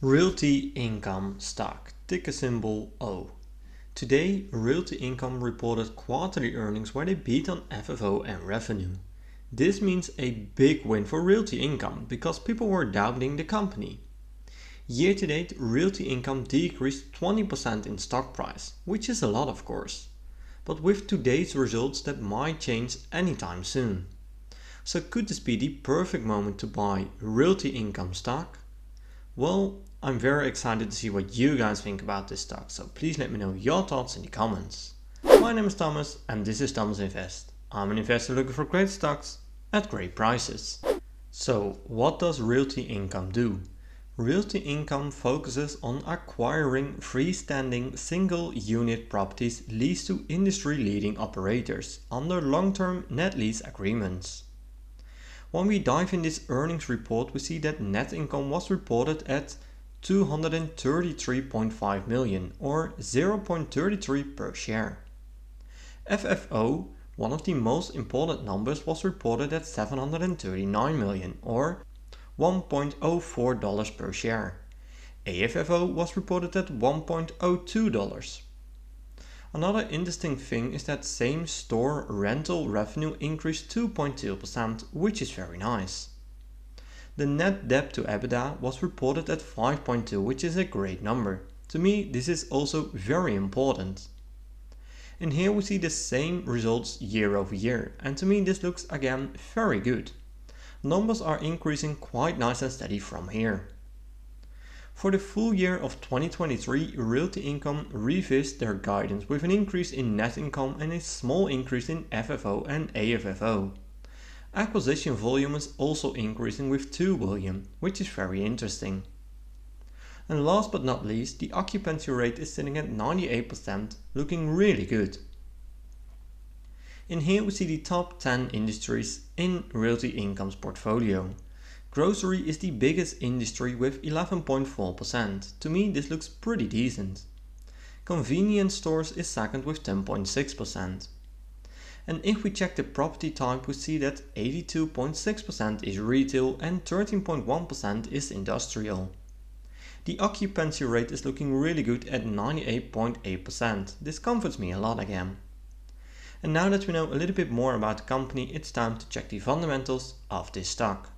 Realty Income Stock, ticker symbol O. Today, Realty Income reported quarterly earnings where they beat on FFO and revenue. This means a big win for Realty Income because people were doubting the company. Year to date, Realty Income decreased 20% in stock price, which is a lot of course. But with today's results, that might change anytime soon. So could this be the perfect moment to buy Realty Income stock? Well, I'm very excited to see what you guys think about this stock, so please let me know your thoughts in the comments. My name is Thomas and this is Thomas Invest. I'm an investor looking for great stocks at great prices. So what does Realty Income do? Realty Income focuses on acquiring freestanding single unit properties leased to industry leading operators under long-term net lease agreements. When we dive in this earnings report, we see that net income was reported at 233.5 million or 0.33 per share. FFO, one of the most important numbers, was reported at 739 million or $1.04 per share. AFFO was reported at $1.02. Another interesting thing is that same store rental revenue increased 2.2%, which is very nice. The net debt to EBITDA was reported at 5.2, which is a great number. To me, this is also very important. And here we see the same results year over year, and to me this looks again very good. Numbers are increasing quite nice and steady from here. For the full year of 2023, Realty Income revised their guidance with an increase in net income and a small increase in FFO and AFFO. Acquisition volume is also increasing with 2 billion, which is very interesting. And last but not least, the occupancy rate is sitting at 98%, looking really good. In here we see the top 10 industries in Realty Income's portfolio. Grocery is the biggest industry with 11.4%. To me this looks pretty decent. Convenience stores is second with 10.6%. And if we check the property type, we see that 82.6% is retail and 13.1% is industrial. The occupancy rate is looking really good at 98.8%. This comforts me a lot again. And now that we know a little bit more about the company, it's time to check the fundamentals of this stock.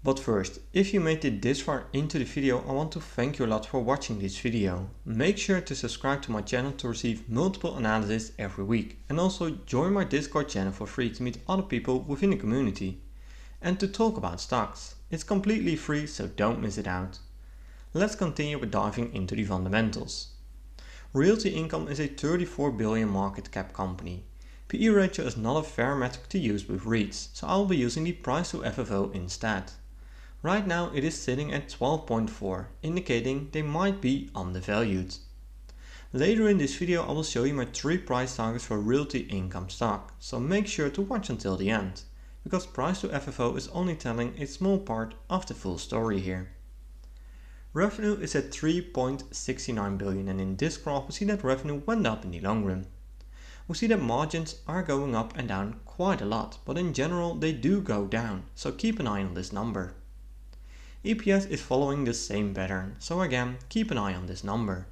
But first, if you made it this far into the video, I want to thank you a lot for watching this video. Make sure to subscribe to my channel to receive multiple analysis every week, and also join my Discord channel for free to meet other people within the community and to talk about stocks. It's completely free, so don't miss it out. Let's continue with diving into the fundamentals. Realty Income is a 34 billion market cap company. PE ratio is not a fair metric to use with REITs, so I'll be using the price to FFO instead. Right now it is sitting at 12.4, indicating they might be undervalued. Later in this video I will show you my 3 price targets for Realty Income stock, so make sure to watch until the end, because price to FFO is only telling a small part of the full story here. Revenue is at 3.69 billion, and in this graph we see that revenue went up in the long run. We see that margins are going up and down quite a lot, but in general they do go down, so keep an eye on this number. EPS is following the same pattern, so again keep an eye on this number.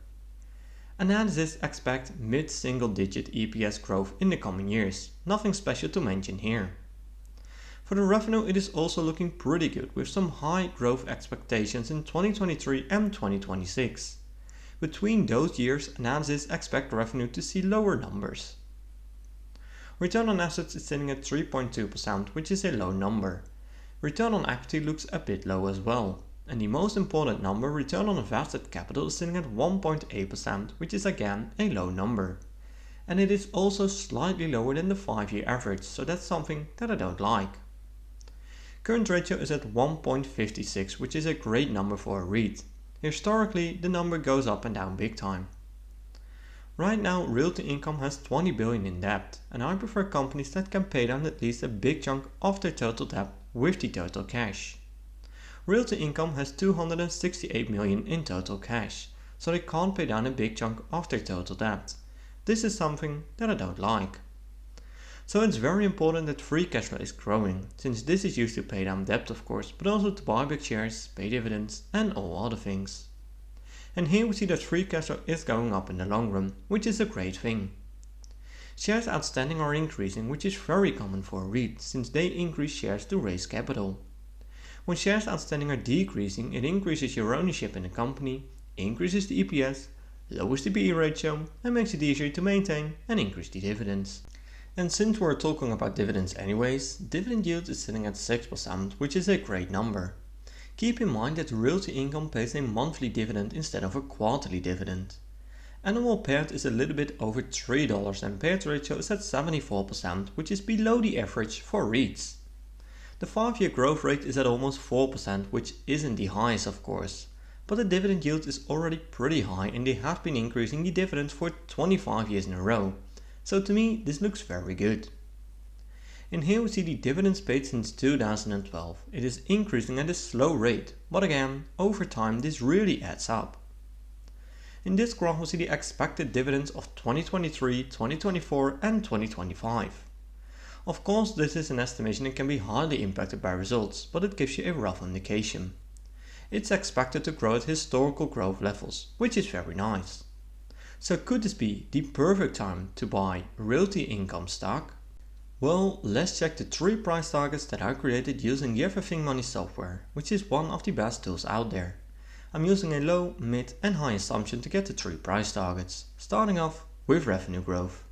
Analysis expect mid-single digit EPS growth in the coming years, nothing special to mention here. For the revenue it is also looking pretty good with some high growth expectations in 2023 and 2026. Between those years analysis expect revenue to see lower numbers. Return on assets is sitting at 3.2%, which is a low number. Return on equity looks a bit low as well. And the most important number, return on invested capital, is sitting at 1.8%, which is again a low number. And it is also slightly lower than the 5-year average, so that's something that I don't like. Current ratio is at 1.56, which is a great number for a REIT. Historically, the number goes up and down big time. Right now, Realty Income has 20 billion in debt, and I prefer companies that can pay down at least a big chunk of their total debt with the total cash. Realty Income has 268 million in total cash, so they can't pay down a big chunk of their total debt. This is something that I don't like. So it's very important that free cash flow is growing, since this is used to pay down debt of course, but also to buy back shares, pay dividends and all other things. And here we see that free cash flow is going up in the long run, which is a great thing. Shares outstanding are increasing, which is very common for a REIT since they increase shares to raise capital. When shares outstanding are decreasing, it increases your ownership in the company, increases the EPS, lowers the PE ratio, and makes it easier to maintain and increase the dividends. And since we're talking about dividends anyways, dividend yield is sitting at 6%, which is a great number. Keep in mind that Realty Income pays a monthly dividend instead of a quarterly dividend. Annual payout is a little bit over $3 and payout ratio is at 74%, which is below the average for REITs. The 5-year growth rate is at almost 4%, which isn't the highest of course, but the dividend yield is already pretty high and they have been increasing the dividends for 25 years in a row, so to me this looks very good. And here we see the dividends paid since 2012. It is increasing at a slow rate, but again, over time this really adds up. In this graph we see the expected dividends of 2023, 2024 and 2025. Of course this is an estimation and can be highly impacted by results, but it gives you a rough indication. It's expected to grow at historical growth levels, which is very nice. So could this be the perfect time to buy Realty Income stock? Well, let's check the 3 price targets that I created using the Everything Money software, which is one of the best tools out there. I'm using a low, mid and high assumption to get the 3 price targets, starting off with revenue growth.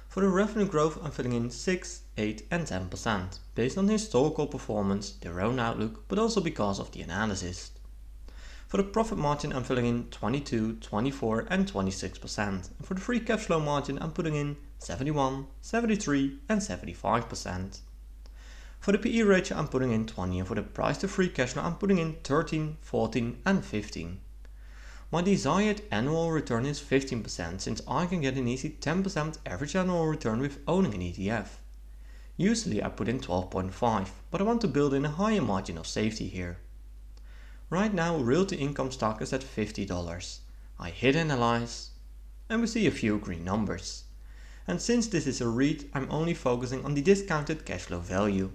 For the revenue growth I'm filling in 6, 8 and 10%, based on historical performance, their own outlook, but also because of the analysis. For the profit margin I'm filling in 22, 24 and 26%, and for the free cash flow margin I'm putting in 71, 73 and 75%. For the PE ratio I'm putting in 20 and for the price to free cash flow I'm putting in 13, 14 and 15. My desired annual return is 15% since I can get an easy 10% average annual return with owning an ETF. Usually I put in 12.5, but I want to build in a higher margin of safety here. Right now Realty Income stock is at $50. I hit analyze and we see a few green numbers. And since this is a REIT, I'm only focusing on the discounted cash flow value.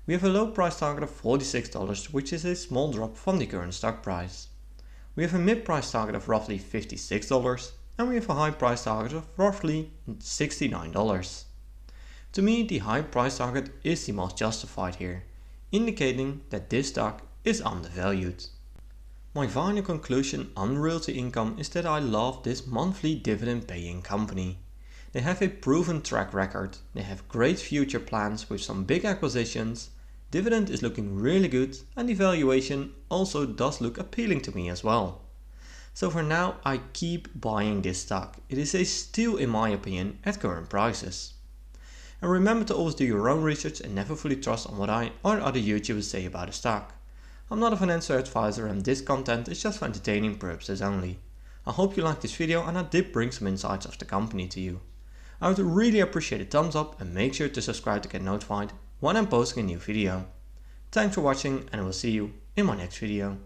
We have a low price target of $46, which is a small drop from the current stock price. We have a mid price target of roughly $56 and we have a high price target of roughly $69. To me the high price target is the most justified here, indicating that this stock is undervalued. My final conclusion on Realty Income is that I love this monthly dividend paying company. They have a proven track record, they have great future plans with some big acquisitions, dividend is looking really good and the valuation also does look appealing to me as well. So for now I keep buying this stock. It is a steal in my opinion at current prices. And remember to always do your own research and never fully trust on what I or other YouTubers say about a stock. I'm not a financial advisor and this content is just for entertaining purposes only. I hope you liked this video and I did bring some insights of the company to you. I would really appreciate a thumbs up and make sure to subscribe to get notified when I'm posting a new video. Thanks for watching and I will see you in my next video.